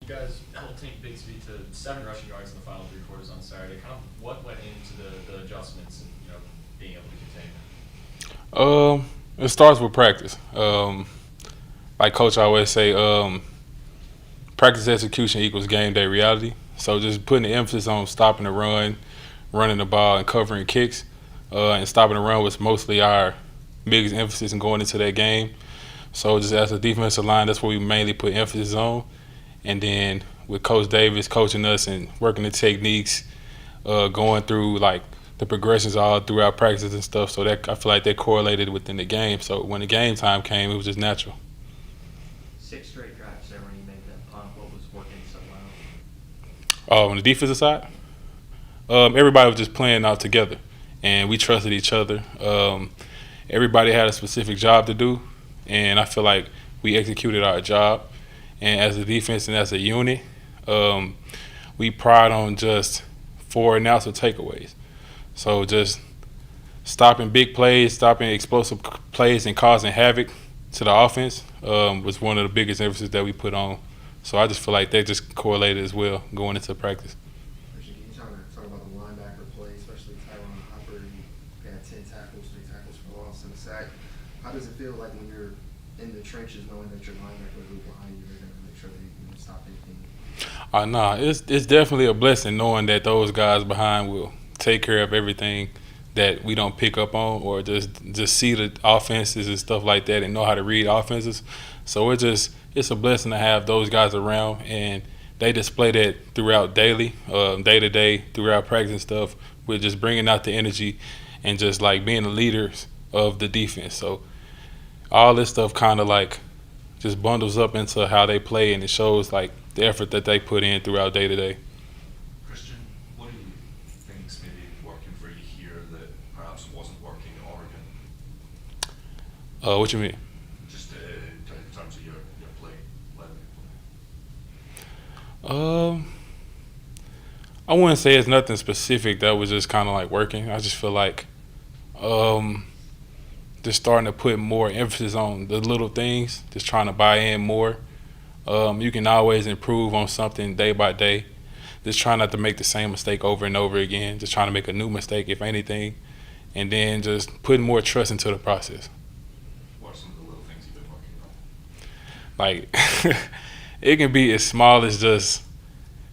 You guys held Tank Bixby to 7 rushing yards in the final 3 quarters on Saturday. Kind of what went into the adjustments and being able to contain that? It starts with practice. Like Coach always say, practice execution equals game day reality. So just putting the emphasis on stopping the run, running the ball, and covering kicks, and stopping the run was mostly our biggest emphasis in going into that game. So just as a defensive line, that's what we mainly put emphasis on. And then with Coach Davis coaching us and working the techniques, going through like the progressions all throughout practices and stuff. So that I feel like that correlated within the game. So when the game time came, it was just natural. 6 straight drives there when you made that punt. What was working so well? Oh, on the defensive side, everybody was just playing out together, and we trusted each other. Everybody had a specific job to do, and I feel like we executed our job. And as a defense and as a unit, we pride on just 4 and outs or takeaways. So just stopping big plays, stopping explosive plays, and causing havoc to the offense was one of the biggest emphasis that we put on. So I just feel like they just correlated as well going into practice. Can you talk about the linebacker play, especially Tyron Hopper? You had 10 tackles, 3 tackles for loss, and a sack. How does it feel like when you're in the trenches, knowing that your linebacker is behind you, they're going to make sure that you can stop anything? Nah, it's definitely a blessing knowing that those guys behind will take care of everything that we don't pick up on, or just see the offenses and stuff like that and know how to read offenses. So it's a blessing to have those guys around, and they display that throughout daily, day to day, throughout practice and stuff, with just bringing out the energy and just like being the leaders of the defense. So all this stuff kind of like just bundles up into how they play, and it shows like the effort that they put in throughout day to day. Kristian, what do you think's maybe working for you here that perhaps wasn't working in Oregon? What you mean? Just in terms of your play, level of play. I wouldn't say it's nothing specific that was just kind of like working. I just feel like just starting to put more emphasis on the little things, just trying to buy in more. You can always improve on something day by day. Just try not to make the same mistake over and over again. Just trying to make a new mistake, if anything, and then just putting more trust into the process. What are some of the little things you've been Like, working on? it can be as small as just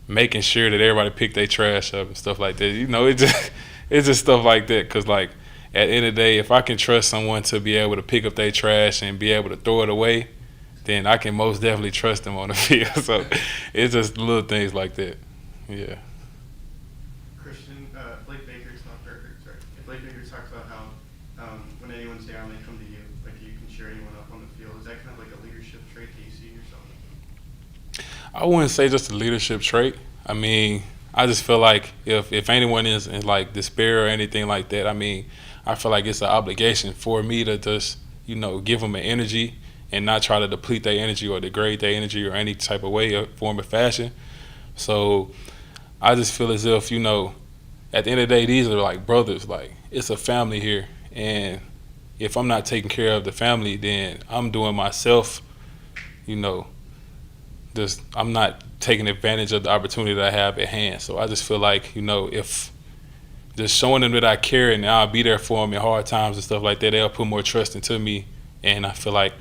making sure that everybody pick their trash up and stuff like that. It's just stuff like that. Cause like at the end of the day, if I can trust someone to be able to pick up their trash and be able to throw it away, then I can most definitely trust them on the field. So it's just little things like that. Yeah. Kristian, Blake Baker's not perfect, right? Blake Baker talks about how when anyone's down, they come to you. Like you can cheer anyone up on the field. Is that kind of like a leadership trait that you see in yourself? I wouldn't say just a leadership trait. I mean, I just feel like if anyone is in like despair or anything like that, I mean, I feel like it's an obligation for me to just, give them an energy and not try to deplete their energy or degrade their energy or any type of way or form of fashion. So I just feel as if, at the end of the day, these are like brothers. Like, it's a family here. And if I'm not taking care of the family, then I'm doing myself, just I'm not taking advantage of the opportunity that I have at hand. So I just feel like, if just showing them that I care and I'll be there for them in hard times and stuff like that, they'll put more trust into me. And I feel like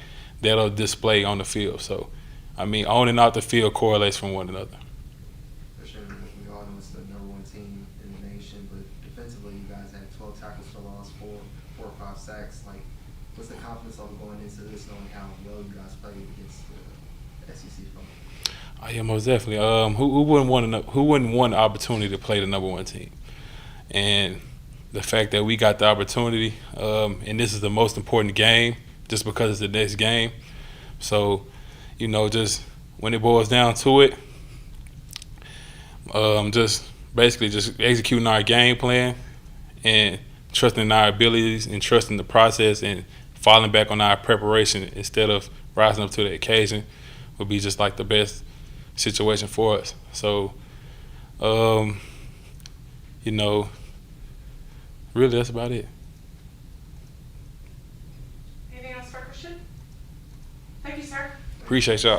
that'll display on the field. So, I mean, on and off the field correlates from one another. Kristian, we all know it's the #1 team in the nation, but defensively, you guys had 12 tackles for loss, 4 or 5 sacks. Like, what's the confidence level going into this, knowing how well you guys played against the SEC foe? Oh, yeah, most definitely. Who wouldn't want the opportunity to play the #1 team? And the fact that we got the opportunity, and this is the most important game, just because it's the next game. So, just when it boils down to it, just basically just executing our game plan and trusting our abilities and trusting the process and falling back on our preparation instead of rising up to the occasion would be just like the best situation for us. So, really that's about it. Anything else for Kristian? Thank you, sir. Appreciate y'all.